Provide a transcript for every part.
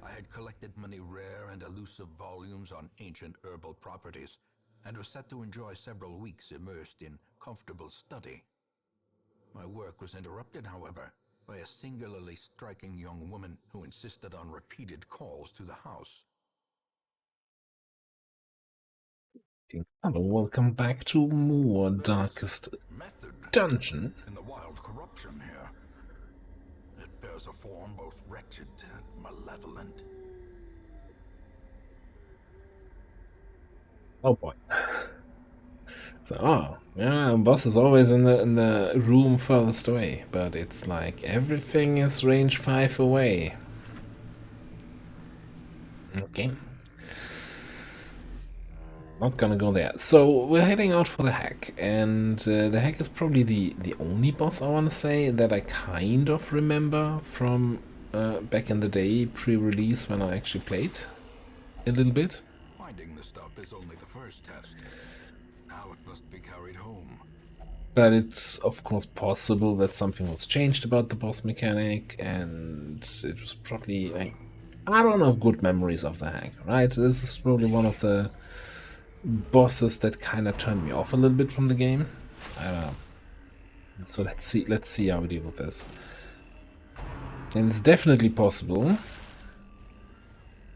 I had collected many rare and elusive volumes on ancient herbal properties, and was set to enjoy several weeks immersed in comfortable study. My work was interrupted, however, by a singularly striking young woman who insisted on repeated calls to the house. Hello, welcome back to more Darkest Dungeon. In the wild corruption here. It bears a form both wretched and malevolent. Oh boy. So, yeah, boss is always in the room furthest away, but it's like everything is range 5 away. Okay. Not gonna go there. So we're heading out for the hack, and the hack is probably the only boss I want to say that I kind of remember from back in the day, pre-release, when I actually played a little bit. Finding the stuff is only the first test. Now it must be carried home. But it's of course possible that something was changed about the boss mechanic, and it was probably like, I don't have good memories of the hack, right? This is probably one of the bosses that kind of turned me off a little bit from the game. I don't know. So let's see how we deal with this. And it's definitely possible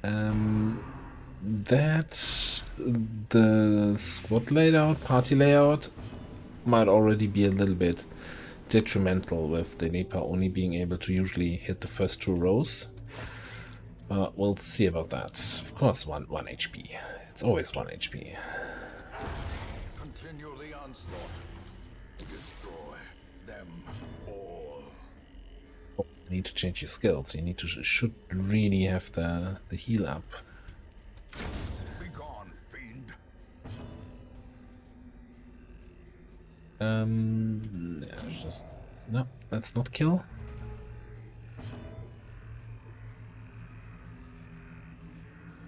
that the squad layout, party layout, might already be a little bit detrimental with the Leaper only being able to usually hit the first 2 rows. We'll see about that. Of course, 1 HP. It's always 1 HP. Continue the onslaught. Destroy them all. Oh, you need to change your skills. You need to should really have the heal up. Be gone, fiend. Yeah, just no. That's not kill.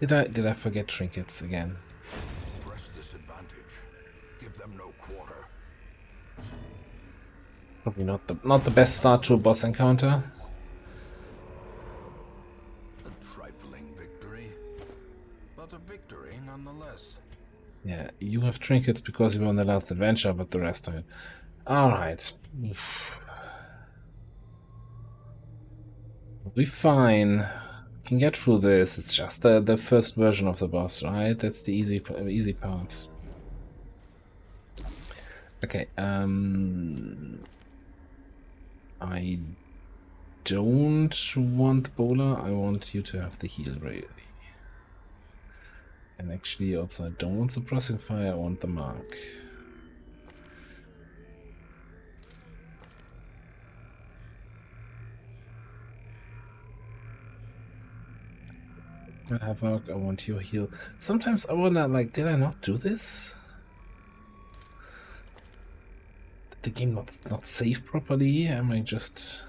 Did I forget trinkets again? Press this advantage. Give them no quarter. Probably not the best start to a boss encounter. A trifling victory, but a victory nonetheless. Yeah, you have trinkets because you were on the last adventure, but the rest of it. Alright. We'll be fine. Can get through this. It's just the first version of the boss, right? That's the easy part. Okay, I don't want bowler. I want you to have the heal ready. And actually, also, I don't want suppressing fire. I want the mark. Havoc, I want your heal. Sometimes I wonder, like, did I not do this? Did the game not save properly? Am I just...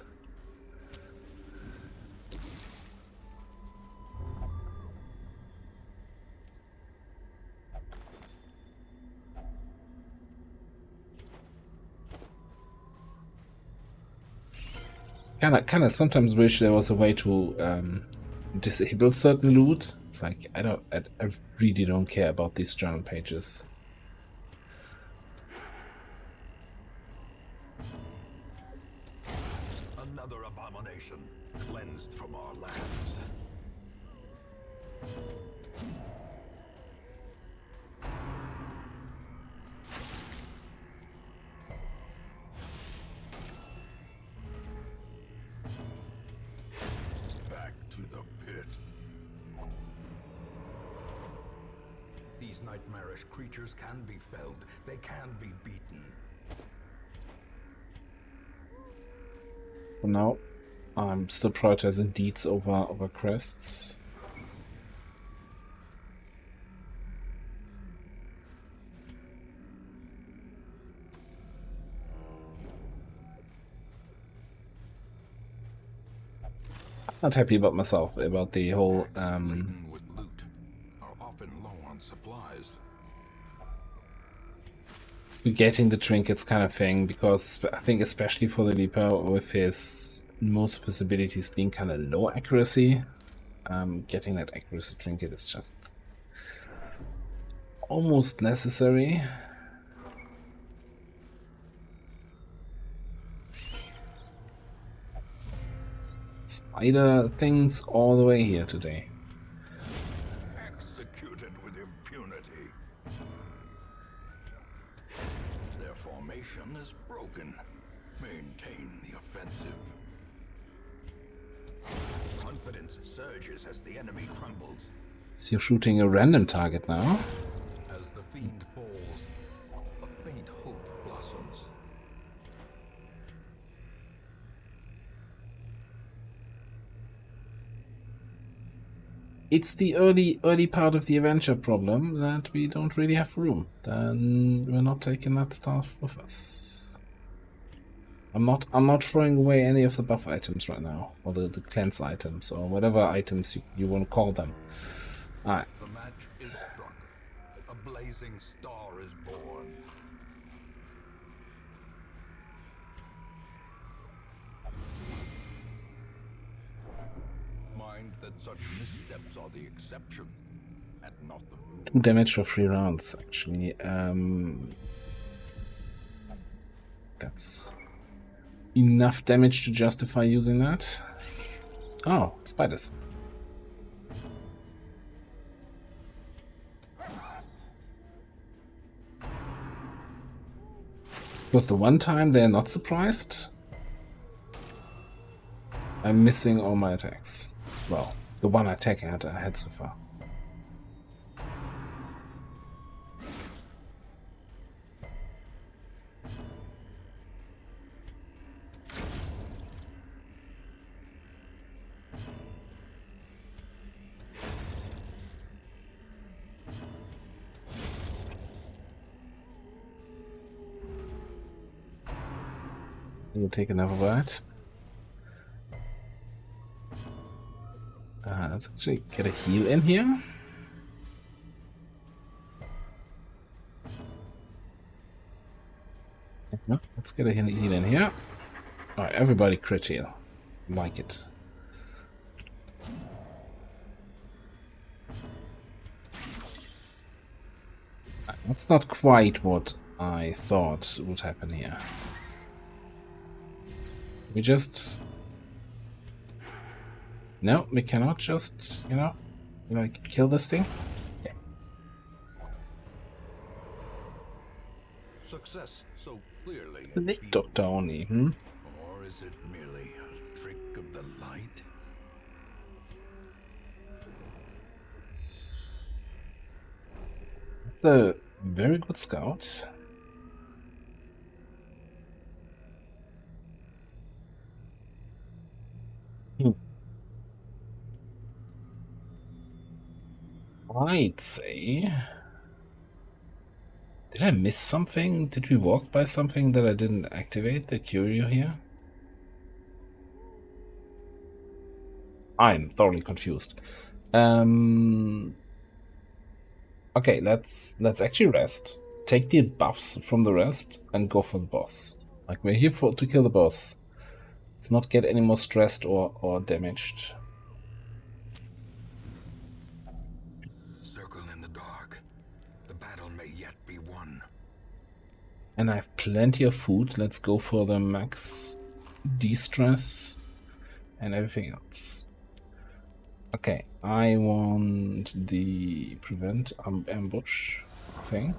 Kinda sometimes wish there was a way to disable certain loot. It's like, I really don't care about these journal pages. Another abomination cleansed from our lands. Back to the pit. These nightmarish creatures can be felled. They can be beaten. For now, I'm still prioritizing deeds over crests. Not happy about myself, about the whole Laden with loot are often low on supplies. getting the trinkets kind of thing, because I think especially for the Leaper with his most of his abilities being kind of low accuracy, getting that accuracy trinket is just almost necessary. Spider things all the way here today. Executed with impunity. Their formation is broken. Maintain the offensive. Confidence surges as the enemy crumbles. So you're shooting a random target now. As the fiend falls, a faint hope blossoms. It's the early part of the adventure problem that we don't really have room. Then we're not taking that stuff with us. I'm not throwing away any of the buff items right now, or the cleanse items, or whatever items you want to call them. Alright. The match is struck. A blazing star is born. Mind that such missteps are the exception, and not the rule. 2 damage for 3 rounds, actually. That's enough damage to justify using that. Oh, spiders. Was the one time they're not surprised? I'm missing all my attacks. Well, the one attack I had so far. We'll take another bite. Let's actually get a heal in here. No, let's get a heal in here. Alright, everybody crit heal. Like it. That's not quite what I thought would happen here. We just... No, we cannot just, like, kill this thing. Yeah. Success so clearly. The doctor only, Or is it merely a trick of the light? That's a very good scout. I'd say... Did I miss something? Did we walk by something that I didn't activate the curio here? I'm thoroughly confused. Okay, let's actually rest. Take the buffs from the rest and go for the boss. Like, we're here to kill the boss. Let's not get any more stressed or damaged. Circle in the dark. The battle may yet be won. And I have plenty of food. Let's go for the max de-stress and everything else. Okay, I want the prevent ambush thing.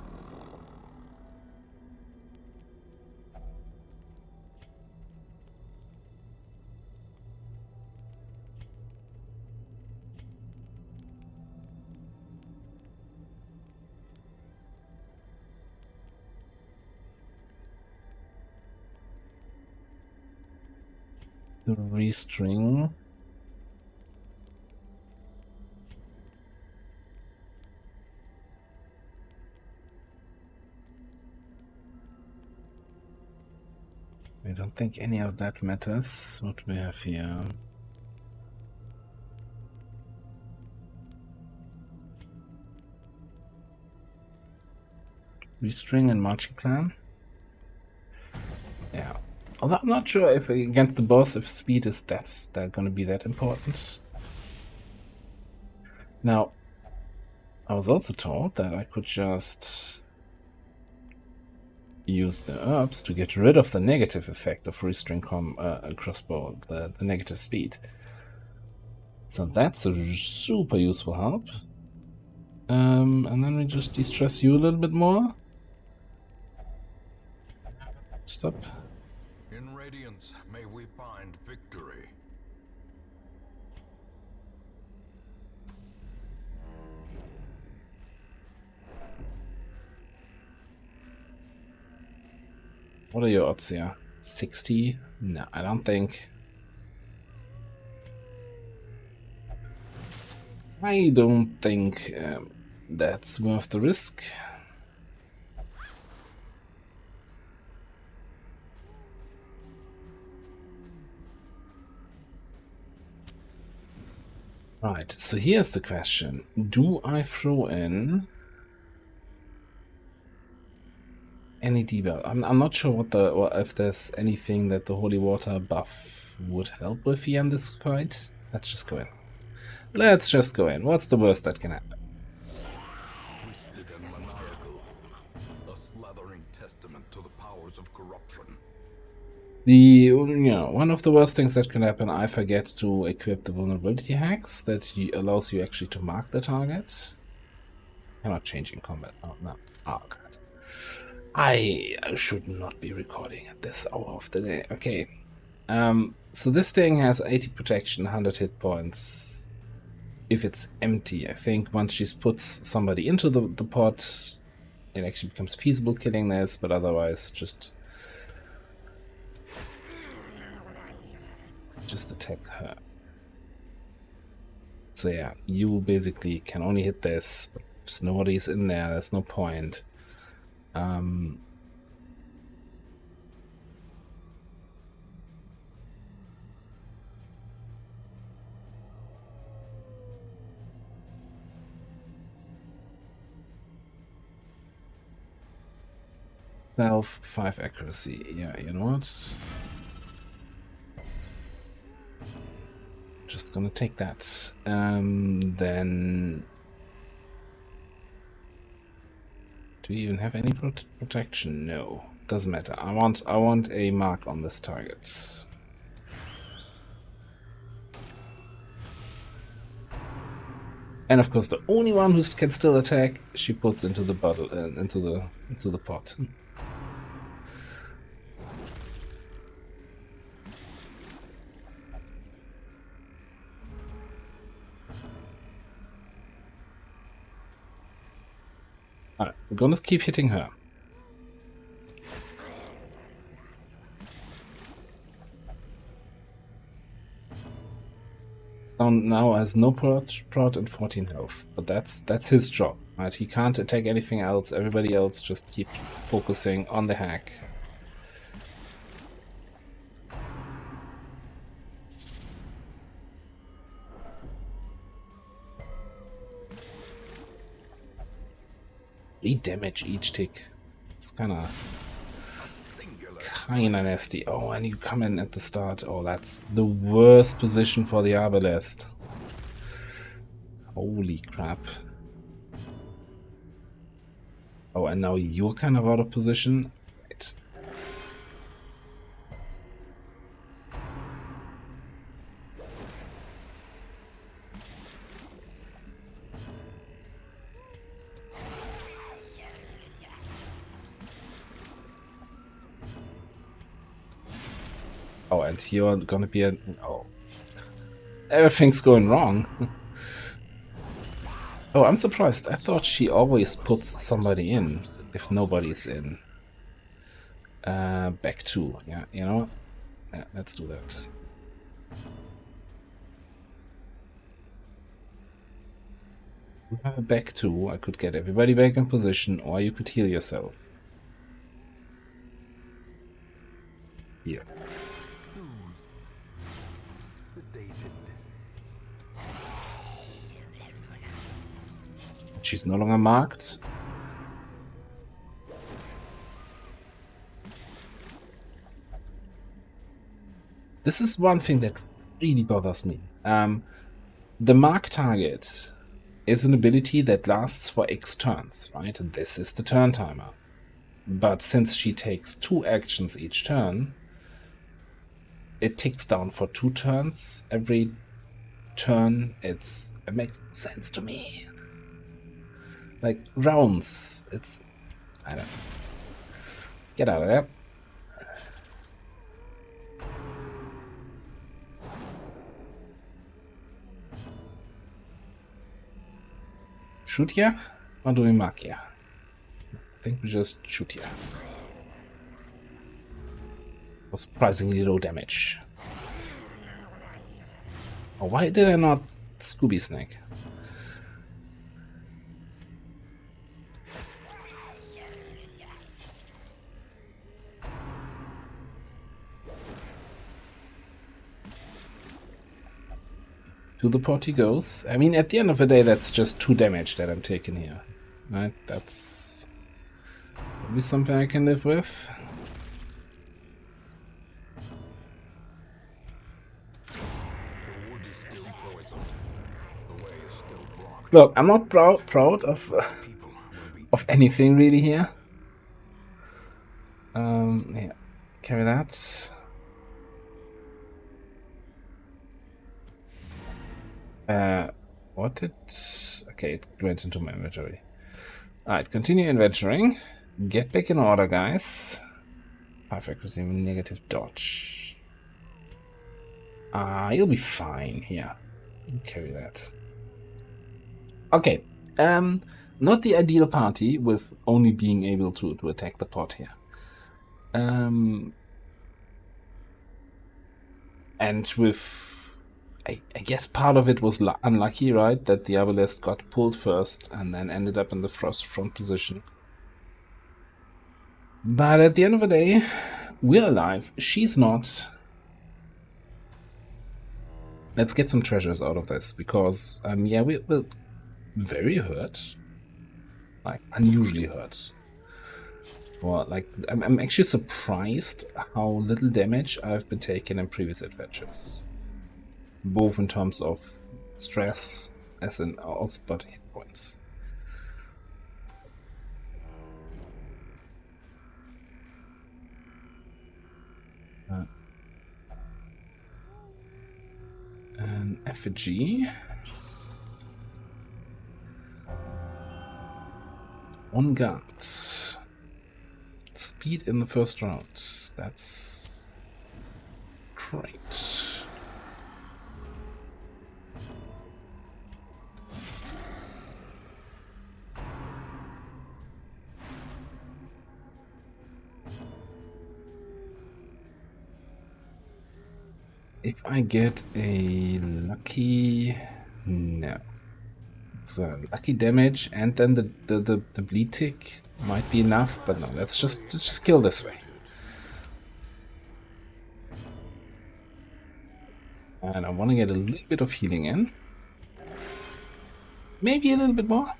The restring. I don't think any of that matters. What we have here. Restring and marching plan. Yeah. Although I'm not sure if against the boss, if speed is that going to be that important. Now, I was also told that I could just use the herbs to get rid of the negative effect of restring crossbow, the negative speed. So that's a super useful help. And then we just de-stress you a little bit more. Stop. In Radiance, may we find victory. What are your odds here? 60? No, I don't think. I don't think that's worth the risk. Right, so here's the question. Do I throw in any debuff? I'm not sure what if there's anything that the holy water buff would help with here in this fight. Let's just go in. Let's just go in. What's the worst that can happen? Twisted and maniacal. A slathering testament to the powers of corruption. One of the worst things that can happen, I forget to equip the vulnerability hacks that allows you actually to mark the target. Cannot change in combat. Oh, no. Oh, God. I should not be recording at this hour of the day. Okay. So this thing has 80 protection, 100 hit points. If it's empty, I think once she puts somebody into the pot, it actually becomes feasible killing this, but otherwise just attack her. So yeah, you basically can only hit this, but if nobody's in there, there's no point. 5 accuracy. Yeah, you know what? Just gonna take that. Then do we even have any protection? No, doesn't matter. I want a mark on this target. And of course, the only one who can still attack, she puts into the bottle, into the pot. Alright, we're gonna keep hitting her. Now has no prod and 14 health, but that's his job, right? He can't attack anything else. Everybody else just keep focusing on the hack. Damage each tick. It's kinda nasty. Oh, and you come in at the start. Oh, that's the worst position for the Arbalest. Holy crap. Oh, and now you're kind of out of position. Right. Oh, and you're gonna be a... Oh. Everything's going wrong. Oh, I'm surprised. I thought she always puts somebody in if nobody's in. Back 2. Yeah, you know what? Yeah, let's do that. You have a back 2. I could get everybody back in position, or you could heal yourself. Here. She's no longer marked. This is one thing that really bothers me. The mark target is an ability that lasts for X turns, right? And this is the turn timer. But since she takes 2 actions each turn, it ticks down for 2 turns every turn. It makes sense to me. Like rounds, I don't know. Get out of there. Shoot here? Or do we mark here? I think we just shoot here. For surprisingly low damage. Oh, why did I not Scooby Snake? To the pot he goes. I mean, at the end of the day, that's just 2 damage that I'm taking here. Right? That's maybe something I can live with. Look, I'm not proud of anything really here. Yeah, carry that. What did... Okay, it went into my inventory. Alright, continue adventuring. Get back in order, guys. 5 accuracy, negative dodge. You'll be fine here. You carry that. Okay. Not the ideal party with only being able to attack the pot here. And with... I guess part of it was unlucky, right? That the Abolest got pulled first and then ended up in the front position. But at the end of the day, we're alive. She's not. Let's get some treasures out of this, because, yeah, we're very hurt. Like, unusually hurt. For, like, I'm actually surprised how little damage I've been taking in previous adventures. Both in terms of stress, as in also but hit points. An effigy. On guard. Speed in the first round. That's great. If I get a lucky... No. So, lucky damage and then the bleed tick might be enough, but no, let's just kill this way. And I want to get a little bit of healing in. Maybe a little bit more.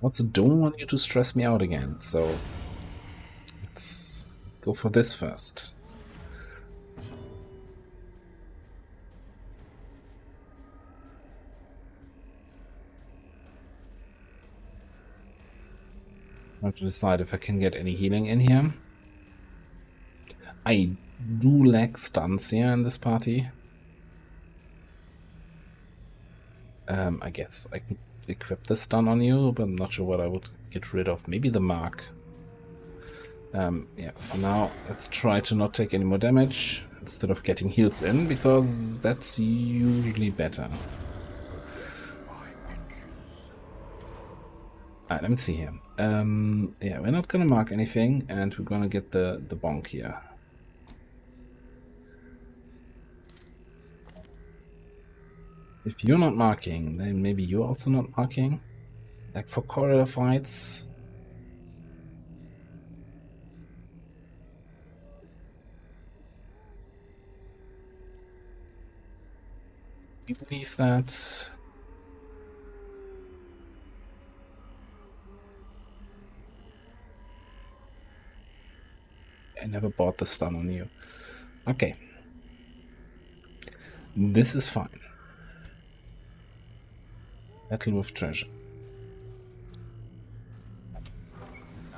Also, don't want you to stress me out again, so let's go for this first. I have to decide if I can get any healing in here. I do lack stuns here in this party. I guess I could equip the stun on you, but I'm not sure what I would get rid of. Maybe the mark. Yeah, for now, let's try to not take any more damage instead of getting heals in, because that's usually better. Alright, let me see here. Yeah, we're not gonna mark anything, and we're gonna get the bonk here. If you're not marking, then maybe you're also not marking. Like for corridor fights. You believe that? I never bought the stun on you. Okay. This is fine. Battle with treasure.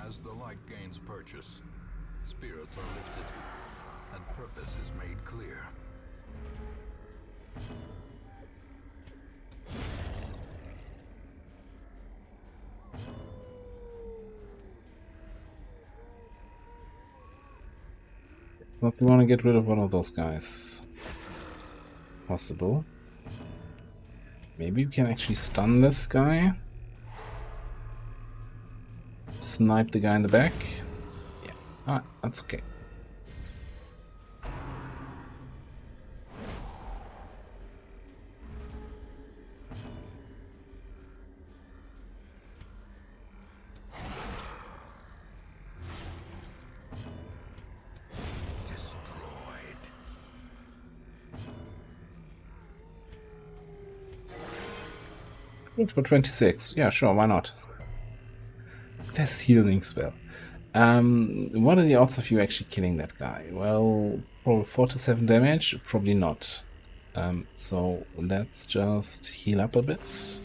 As the light gains purchase, spirits are lifted, and purpose is made clear. But we want to get rid of one of those guys. Possible. Maybe we can actually stun this guy. Snipe the guy in the back. Yeah. Alright, that's okay. Good for 26. Yeah, sure, why not? That's healing spell. What are the odds of you actually killing that guy? Well, probably 4 to 7 damage? Probably not. So let's just heal up a bit.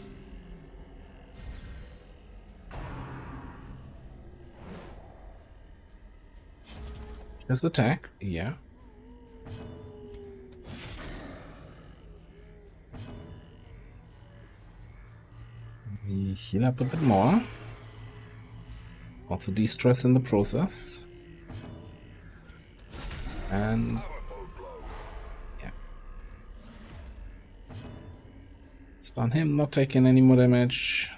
Just attack, yeah. We heal up a bit more. Also de-stress in the process. And yeah. Stun him, not taking any more damage.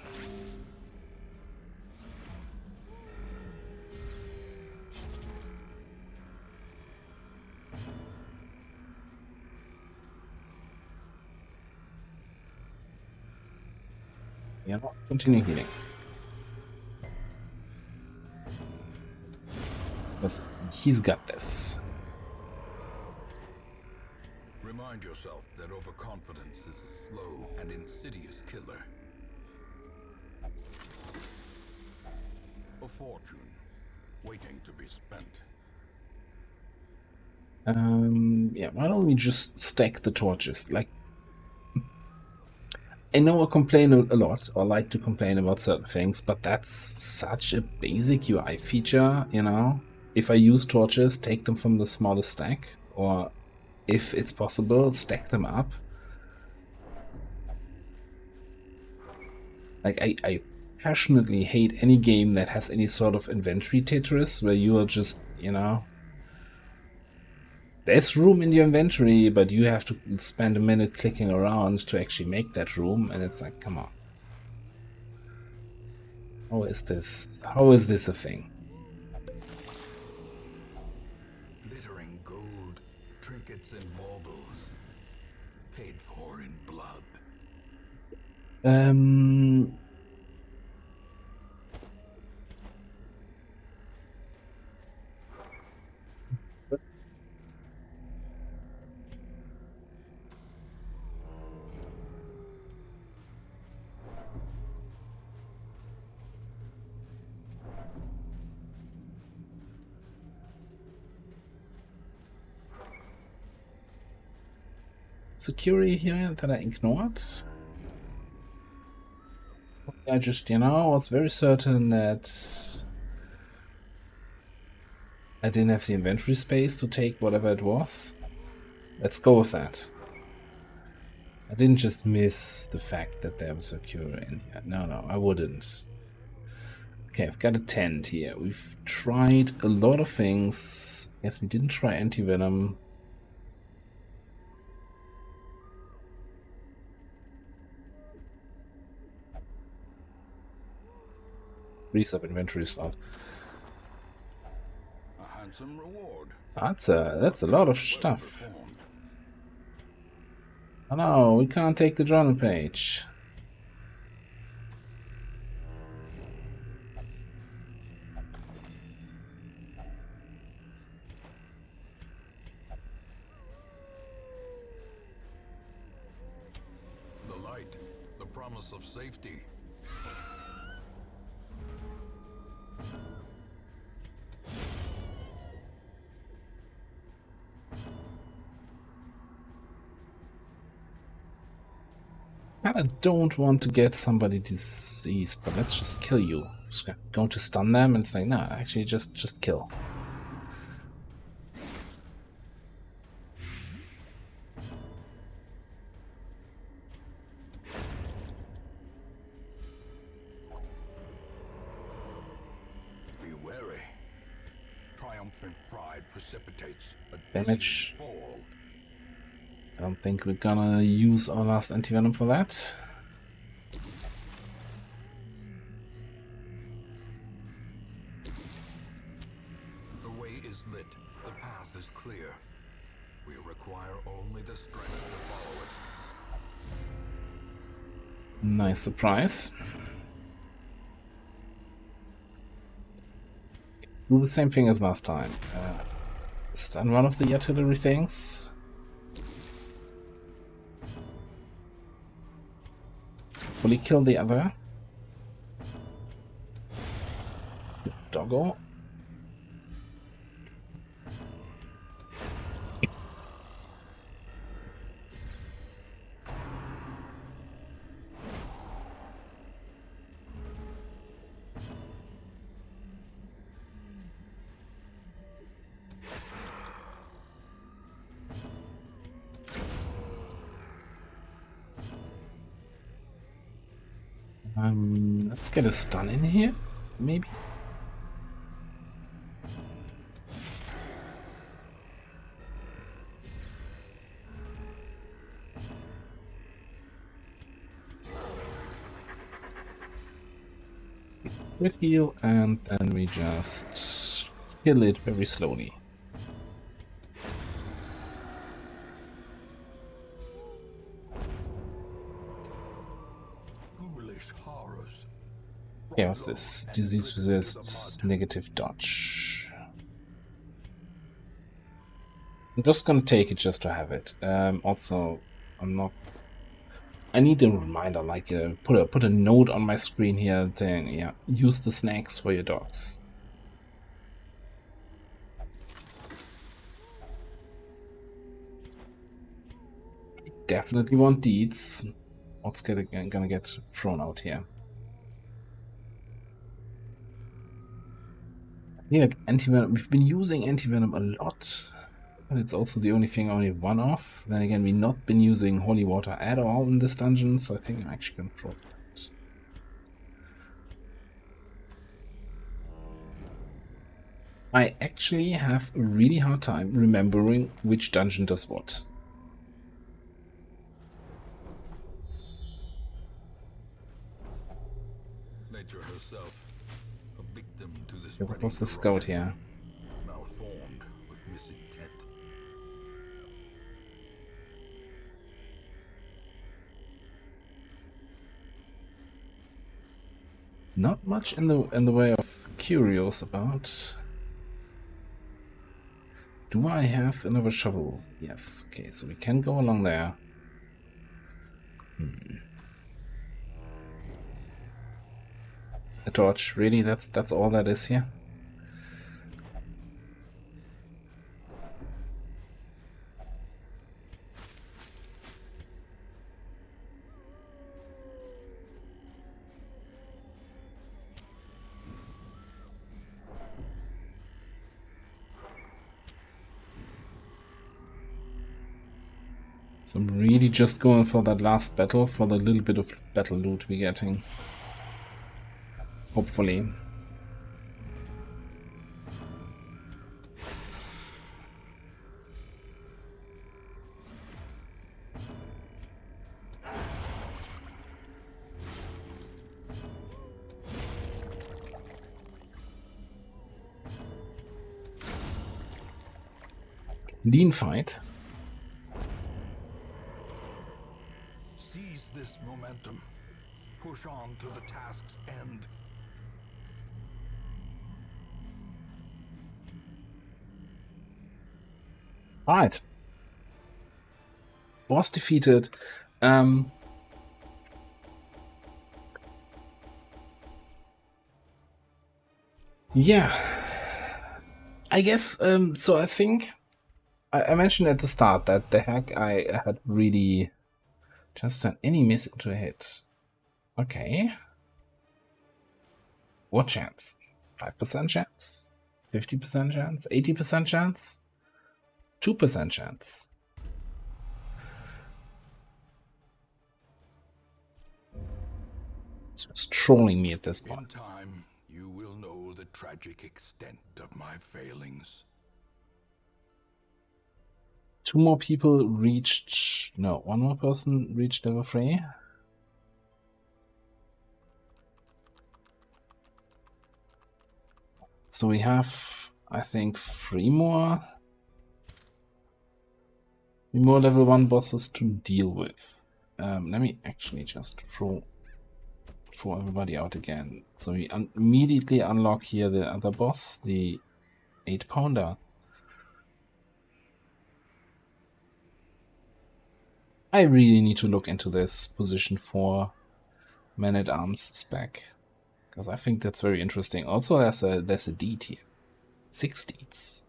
Yeah, continue healing. Because he's got this. Remind yourself that overconfidence is a slow and insidious killer. A fortune waiting to be spent. Yeah, why don't we just stack the torches? Like, I know I complain a lot, or like to complain about certain things, but that's such a basic UI feature, you know? If I use torches, take them from the smallest stack, or if it's possible, stack them up. Like, I passionately hate any game that has any sort of inventory Tetris, where you are just, you know... There's room in your inventory, but you have to spend a minute clicking around to actually make that room, and it's like, come on. How is this? How is this a thing? Glittering gold, trinkets and baubles, paid for in blood. Security here that I ignored. I just, you know, was very certain that I didn't have the inventory space to take whatever it was. Let's go with that. I didn't just miss the fact that there was a cure in here. No, I wouldn't. Okay, I've got a tent here. We've tried a lot of things. Yes, we didn't try anti-venom. Freeze up inventory slot. A handsome reward. That's a lot of stuff. Oh no, we can't take the journal page. The light, the promise of safety. I don't want to get somebody diseased, but let's just kill you. Just going to stun them and say, no, actually just kill. Be wary. Triumphant pride precipitates a Damage. fall. I don't think we're gonna use our last anti-venom for that. The way is lit. The path is clear. We require only the strength to follow it. Nice surprise. Do the same thing as last time. Stun one of the artillery things. Fully kill the other. Doggo. Let's get a stun in here, maybe. Quick heal, and then we just kill it very slowly. Okay, what's this? Disease resists, negative dodge. I'm just gonna take it just to have it. Also, I'm not. I need a reminder, like put a note on my screen here saying, yeah, use the snacks for your dogs. Definitely want deeds. What's gonna get thrown out here? Yeah, anti-venom. We've been using anti-venom a lot, but it's also the only thing only one off. Then again, we've not been using holy water at all in this dungeon, so I think I'm actually gonna throw it. I actually have a really hard time remembering which dungeon does what. Nature herself, a victim to this. What was the scout here? Malformed with misintent. Not much in the way of curious about. Do I have another shovel? Yes. Okay, so we can go along there. A torch, really? That's all that is here? So I'm really just going for that last battle, for the little bit of battle loot we're getting. Hopefully. Lean fight. Seize this momentum. Push on to the task's end. Alright. Boss defeated. Yeah. I guess, so I think I mentioned at the start that the hack I had really Just turn any miss into a hit. Okay. What chance? 5% chance? 50% chance? 80% chance? 2% chance? It's just trolling me at this point. In time, you will know the tragic extent of my failings. 2 more people reached... No, 1 more person reached level 3. So we have, I think, 3 more level 1 bosses to deal with. Let me actually just throw everybody out again. So we immediately unlock here the other boss, the 8-pounder. I really need to look into this position 4 man-at-arms spec, because I think that's very interesting. Also, there's a deed here. 6 deeds.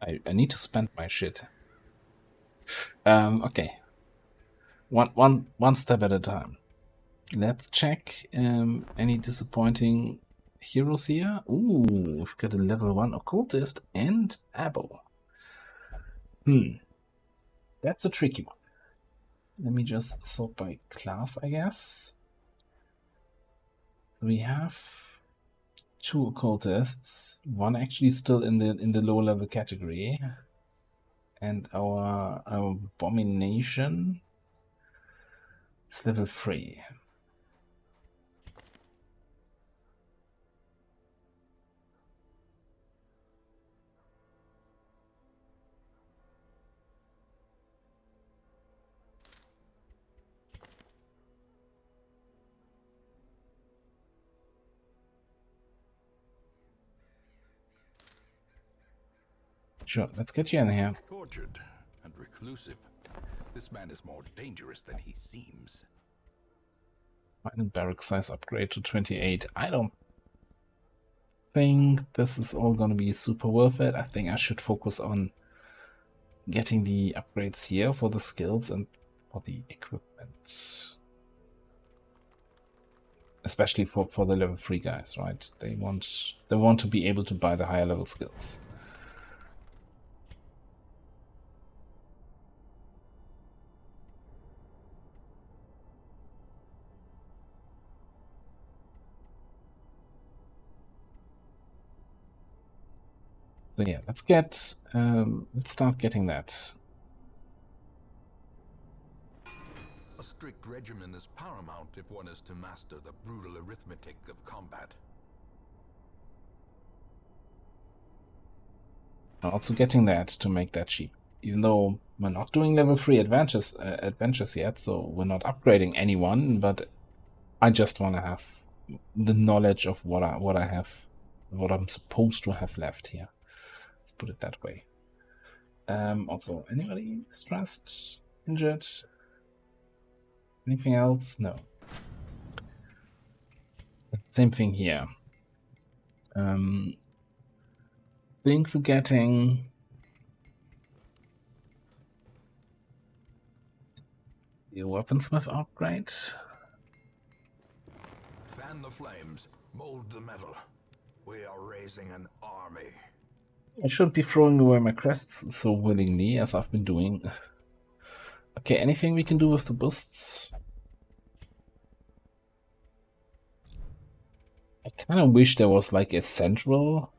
I need to spend my shit. Okay. One step at a time. Let's check any disappointing heroes here. Ooh, we've got a level 1 occultist and Abo. That's a tricky one. Let me just sort by class, I guess. We have 2 occultists, 1 actually still in the low level category, and our abomination is level 3. Sure, let's get you in here. Tortured and reclusive, this man is more dangerous than he seems. Final barrack size upgrade to 28. I don't think this is all going to be super worth it. I think I should focus on getting the upgrades here for the skills and for the equipment. Especially for the level 3 guys, right? They want to be able to buy the higher level skills. So yeah, let's start getting that. A strict regimen is paramount if one is to master the brutal arithmetic of combat. Also getting that to make that cheap. Even though we're not doing level 3 adventures yet, so we're not upgrading anyone, but I just want to have the knowledge of what I'm supposed to have left here. Let's put it that way. Also, anybody stressed, injured? Anything else? No. Same thing here. Think we're getting the weaponsmith upgrade. Fan the flames, mold the metal. We are raising an army. I shouldn't be throwing away my crests so willingly as I've been doing. Okay, anything we can do with the busts? I kind of wish there was like a central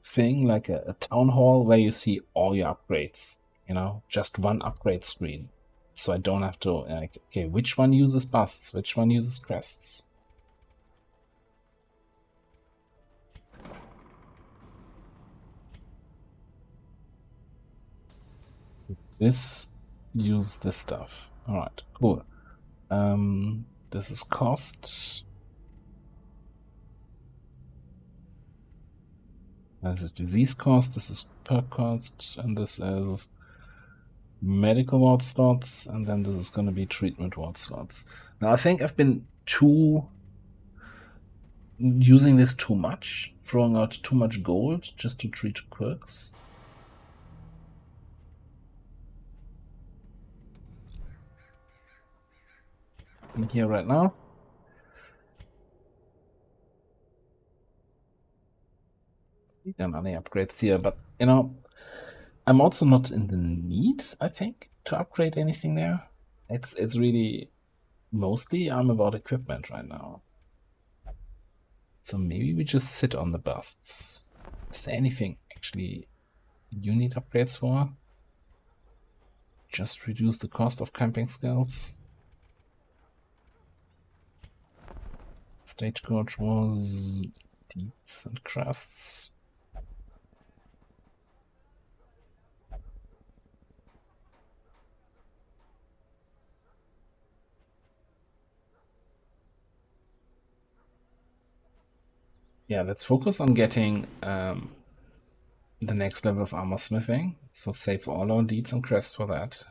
thing, like a town hall where you see all your upgrades, you know, just one upgrade screen. So I don't have to, like, okay, which one uses busts, which one uses crests? This use this stuff. All right, cool. This is cost. This is disease cost. This is perk cost, and this is medical ward slots, and then this is going to be treatment ward slots. Now I think I've been using this too much, throwing out too much gold just to treat quirks. in here right now. We don't have any upgrades here, but you know, I'm also not in the need, I think, to upgrade anything there. It's really mostly I'm about equipment right now. So maybe we just sit on the busts. Is there anything actually you need upgrades for? Just reduce the cost of camping skills. Stagecoach was deeds and crusts. Yeah, let's focus on getting the next level of armor smithing. So save all our deeds and crests for that.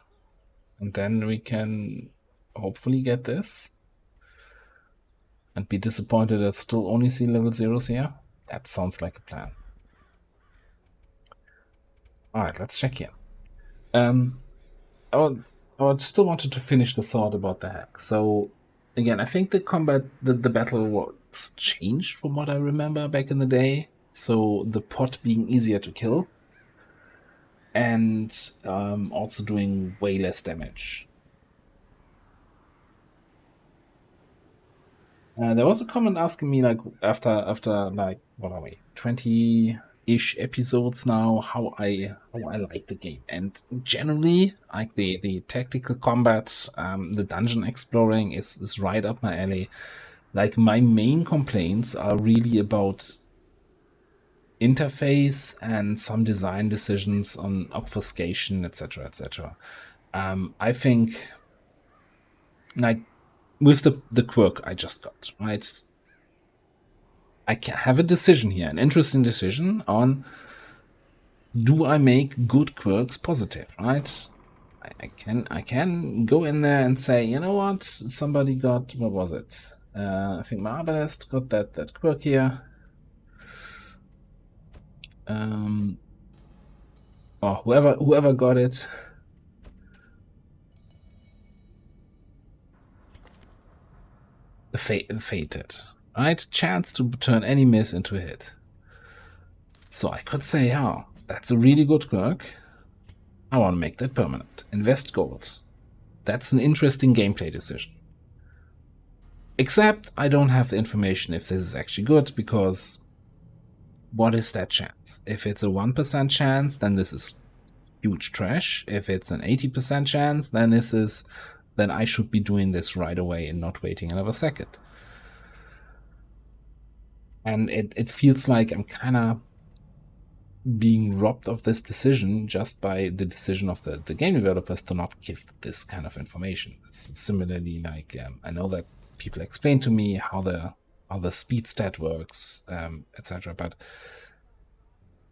And then we can hopefully get this. And be disappointed that still only see level 0s here. That sounds like a plan. Alright, let's check here. I would still wanted to finish the thought about the hack. So again, I think the combat, the battle was changed from what I remember back in the day. So the pot being easier to kill, and also doing way less damage. There was a comment asking me, like, after like, what are we, 20-ish episodes now, how I like the game. And generally, like the tactical combat, the dungeon exploring is right up my alley. Like, my main complaints are really about interface and some design decisions on obfuscation, etc., etc. I think, like, with the quirk I just got, right? I can have a decision here, an interesting decision on, do I make good quirks positive, right? I can go in there and say, you know what, somebody got, what was it? I think my Marvelist got that quirk here. Or whoever got it. Fated, right? Chance to turn any miss into a hit. So I could say, oh, that's a really good quirk. I want to make that permanent. Invest gold. That's an interesting gameplay decision. Except I don't have the information if this is actually good, because what is that chance? If it's a 1% chance, then this is huge trash. If it's an 80% chance, then I should be doing this right away and not waiting another second. And it feels like I'm kind of being robbed of this decision just by the decision of the game developers to not give this kind of information. It's similarly, like, I know that people explain to me how the speed stat works, etc. But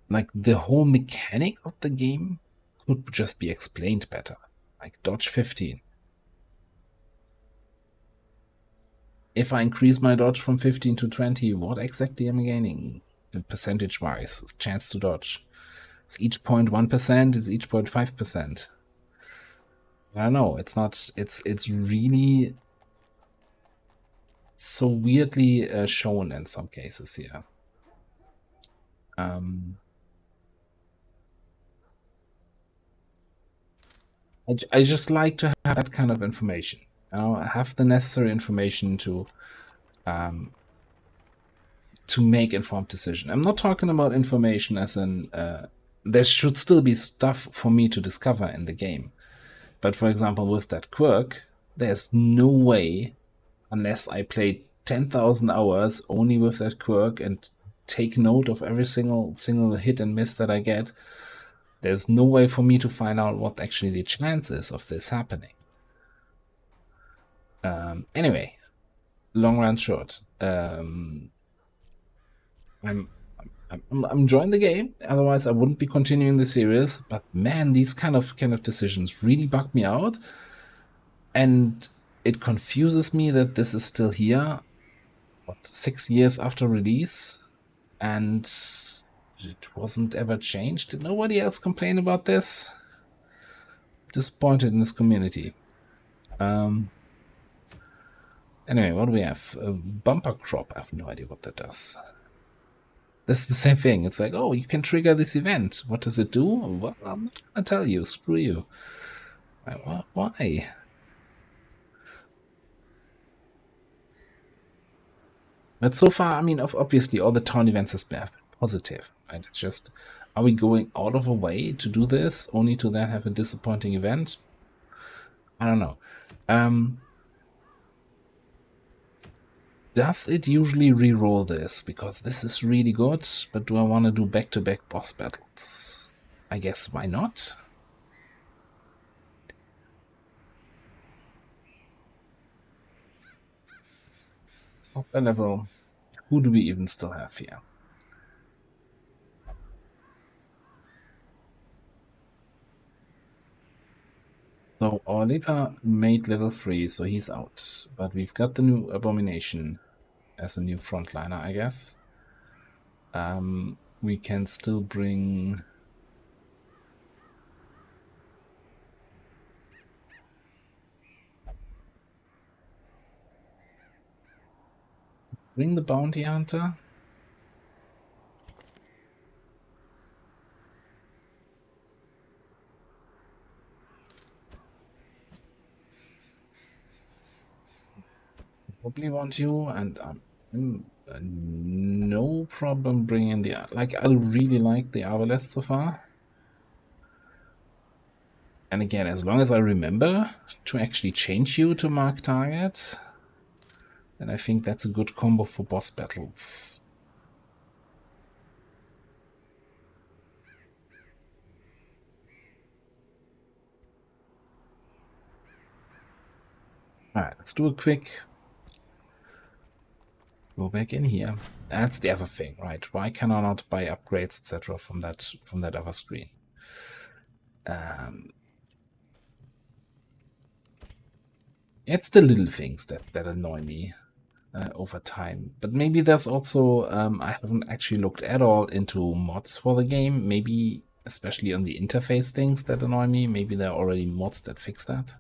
like, the whole mechanic of the game could just be explained better. Like dodge 15. If I increase my dodge from 15 to 20, what exactly am I gaining? Percentage-wise, chance to dodge. Is each point 1%? Is each point 5%? I don't know. It's not. It's really so weirdly shown in some cases here. I just like to have that kind of information. Have the necessary information to make informed decision. I'm not talking about information as in there should still be stuff for me to discover in the game. But for example, with that quirk, there's no way, unless I played 10,000 hours only with that quirk and take note of every single hit and miss that I get, there's no way for me to find out what actually the chance is of this happening. Anyway, long run short, I'm enjoying the game. Otherwise, I wouldn't be continuing the series. But man, these kind of decisions really bug me out, and it confuses me that this is still here. What, 6 years after release, and it wasn't ever changed? Did nobody else complain about this? Disappointed in this community. Anyway, what do we have? A bumper crop. I have no idea what that does. That's the same thing. It's like, oh, you can trigger this event. What does it do? Well, I'm not gonna tell you. Screw you. Why? But so far, I mean, obviously, all the town events have been positive, right? It's just, are we going out of a way to do this only to then have a disappointing event? I don't know. Does it usually re-roll this? Because this is really good, but do I want to do back-to-back boss battles? I guess why not? It's not a level. Who do we even still have here? So our Leper made level 3, so he's out. But we've got the new Abomination as a new frontliner, I guess. We can still bring... Bring the Bounty Hunter. Probably want you, and no problem bringing the... Like, I really like the Arbalest so far. And again, as long as I remember to actually change you to mark target, then I think that's a good combo for boss battles. Alright, let's do a quick... Go back in here. That's the other thing, right? Why can I not buy upgrades, etc. from that other screen? It's the little things that annoy me over time. But maybe there's also I haven't actually looked at all into mods for the game. Maybe especially on the interface things that annoy me. Maybe there are already mods that fix that.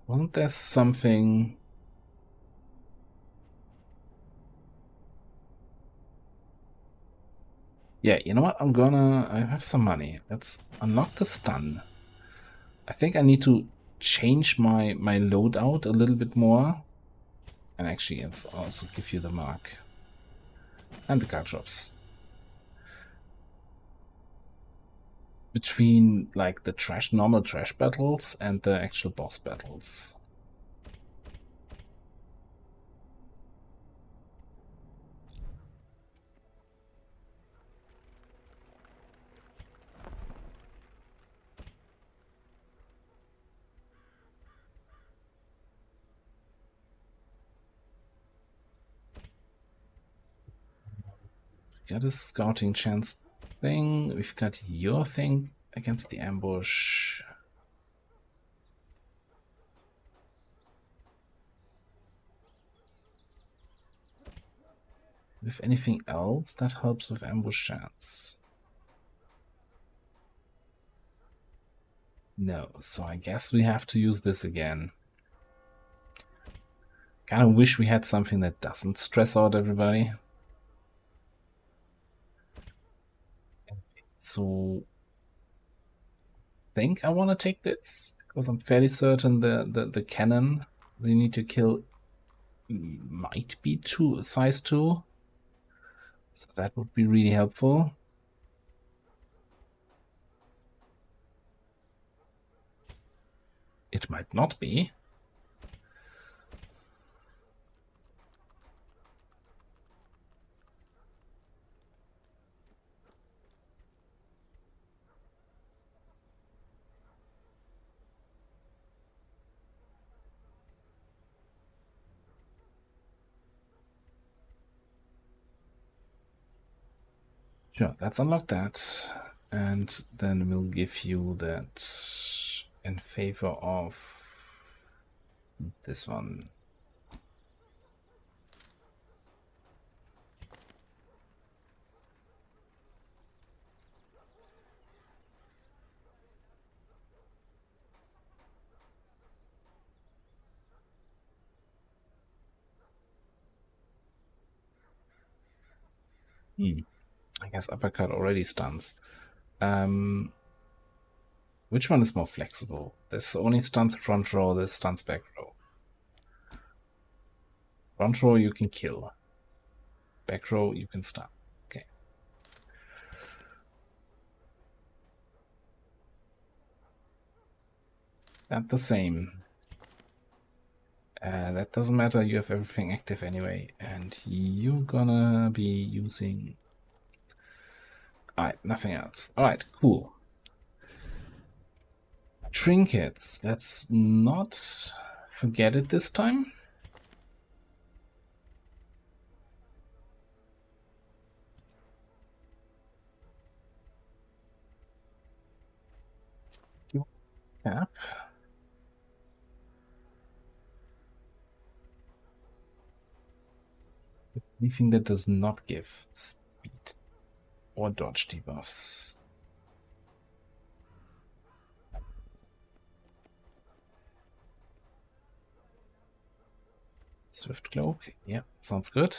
Wasn't there something? Yeah, you know what? I have some money. Let's unlock the stun. I think I need to change my loadout a little bit more. And actually, it's also give you the mark. And the card drops. Between like the normal trash battles and the actual boss battles. Got a scouting chance thing. We've got your thing against the ambush. With anything else that helps with ambush chance? No, so I guess we have to use this again. Kind of wish we had something that doesn't stress out everybody. So I think I want to take this because I'm fairly certain the cannon they need to kill might be size 2. So that would be really helpful. It might not be. Sure, let's unlock that. And then we'll give you that in favor of this one. I guess uppercut already stuns. Which one is more flexible? This only stuns front row, this stuns back row. Front row you can kill. Back row you can stun. Okay. That's the same. That doesn't matter, you have everything active anyway. And you're gonna be using... Alright, nothing else. Alright, cool. Trinkets. Let's not forget it this time. Yeah. Anything that does not give speed or dodge debuffs. Swift Cloak, yeah, sounds good.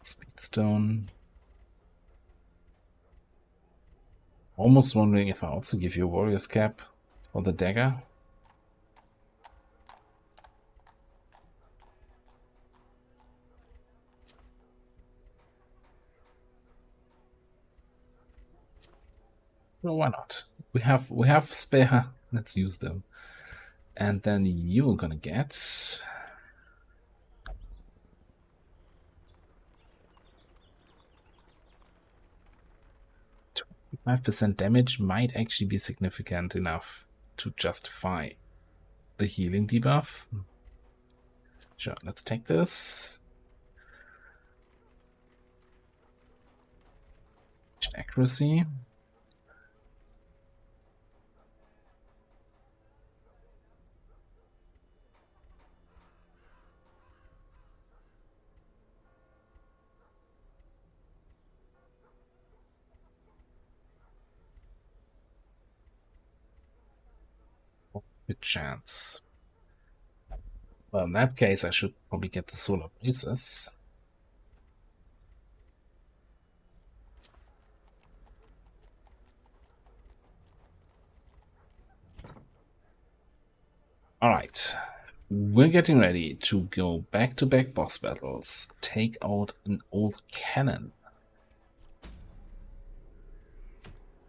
Speedstone. Almost wondering if I also give you a Warrior's Cap or the dagger. Well, why not? We have spare. Let's use them. And then you're gonna get 25% damage might actually be significant enough to justify the healing debuff. Sure, let's take this. Accuracy. Good chance. Well, in that case, I should probably get the Solar Braces. Alright. We're getting ready to go back-to-back boss battles. Take out an old cannon.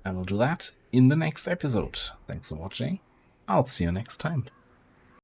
And we'll do that in the next episode. Thanks for watching. I'll see you next time.